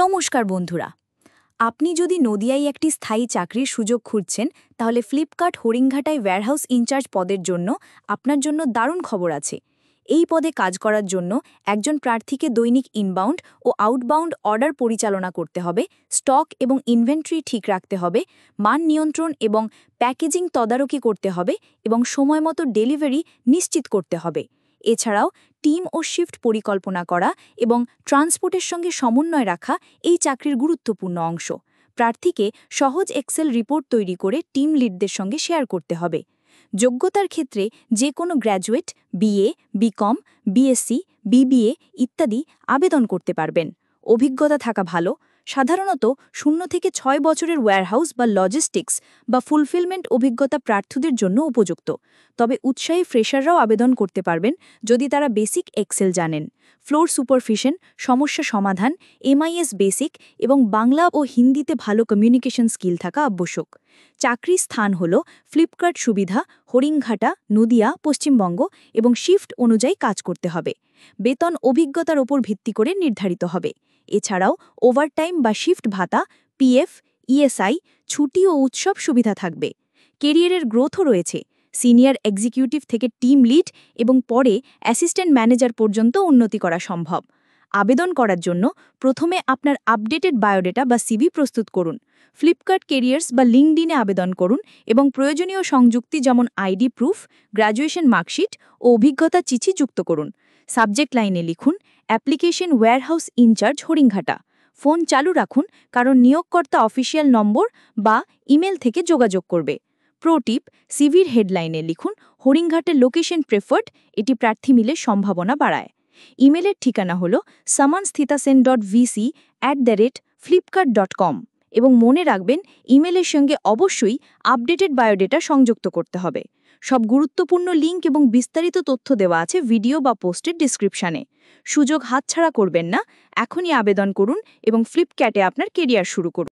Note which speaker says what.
Speaker 1: নমস্কার বন্ধুরা, আপনি যদি নদিয়ায় একটি স্থায়ী চাকরির সুযোগ খুঁজছেন তাহলে ফ্লিপকার্ট হরিণঘাটায় ওয়্যারহাউস ইনচার্জ পদের জন্য আপনার জন্য দারুণ খবর আছে। এই পদে কাজ করার জন্য একজন প্রার্থীকে দৈনিক ইনবাউন্ড ও আউটবাউন্ড অর্ডার পরিচালনা করতে হবে, স্টক এবং ইনভেন্টরি ঠিক রাখতে হবে, মান নিয়ন্ত্রণ এবং প্যাকেজিং তদারকি করতে হবে এবং সময়মতো ডেলিভারি নিশ্চিত করতে হবে। এছাড়াও টিম ও শিফট পরিকল্পনা করা এবং ট্রান্সপোর্টের সঙ্গে সমন্বয় রাখা এই চাকরির গুরুত্বপূর্ণ অংশ। প্রার্থীকে সহজ এক্সেল রিপোর্ট তৈরি করে টিম লিডদের সঙ্গে শেয়ার করতে হবে। যোগ্যতার ক্ষেত্রে যে কোনো graduate, BA, BCom, BSc, BBA ইত্যাদি আবেদন করতে পারবেন। অভিজ্ঞতা থাকা ভালো, সাধারণত 0 থেকে 6 বছরের ওয়্যারহাউস বা লজিস্টিক্স বা ফুলফিলমেন্ট অভিজ্ঞতা প্রার্থীদের জন্য উপযুক্ত। তবে উৎসাহী ফ্রেশাররাও আবেদন করতে পারবেন যদি তারা বেসিক এক্সেল জানেন। ফ্লোর সুপারভিশন, সমস্যা সমাধান, এমআইএস বেসিক এবং বাংলা ও হিন্দিতে ভালো কমিউনিকেশন স্কিল থাকা আবশ্যক। চাকরির স্থান হল ফ্লিপকার্ট সুবিধা, হরিণঘাটা, নদিয়া, পশ্চিমবঙ্গ এবং শিফট অনুযায়ী কাজ করতে হবে। বেতন অভিজ্ঞতার ওপর ভিত্তি করে নির্ধারিত হবে। এছাড়াও ওভারটাইম বা শিফট ভাতা, পিএফ, ইএসআই, ছুটি ও উৎসব সুবিধা থাকবে। কেরিয়ারের গ্রোথও রয়েছে। সিনিয়র এক্সিকিউটিভ থেকে টিম লিড এবং পরে অ্যাসিস্ট্যান্ট ম্যানেজার পর্যন্ত উন্নতি করা সম্ভব। আবেদন করার জন্য প্রথমে আপনার আপডেটেড বায়োডেটা বা সিভি প্রস্তুত করুন। ফ্লিপকার্ট কেরিয়ার্স বা লিঙ্কডিনে আবেদন করুন এবং প্রয়োজনীয় সংযুক্তি যেমন আইডি প্রুফ, গ্র্যাজুয়েশন মার্কশিট ও অভিজ্ঞতা চিঠি যুক্ত করুন। সাবজেক্ট লাইনে লিখুন application warehouse in-charge Haringhata. Phone চালু রাখুন কারণ নিয়োগকর্তা অফিসিয়াল নম্বর বা ইমেল থেকে যোগাযোগ করবে। প্রো টিপ, সিভির হেডলাইনে লিখুন হরিণঘাটের লোকেশন প্রেফার্ড, এটি প্রার্থী মিলে সম্ভাবনা বাড়ায়। ইমেলের ঠিকানা হল samansthitasен.vc@flipkart.com এবং মনে রাখবেন ইমেলের সঙ্গে অবশ্যই আপডেটেড বায়োডেটা সংযুক্ত করতে হবে। সব গুরুত্বপূর্ণ লিঙ্ক এবং বিস্তারিত তথ্য দেওয়া আছে ভিডিও বা পোস্টের ডিসক্রিপশনে। সুযোগ হাতছাড়া করবেন না, এখনই আবেদন করুন এবং ফ্লিপকার্টে আপনার কেরিয়ার শুরু করুন।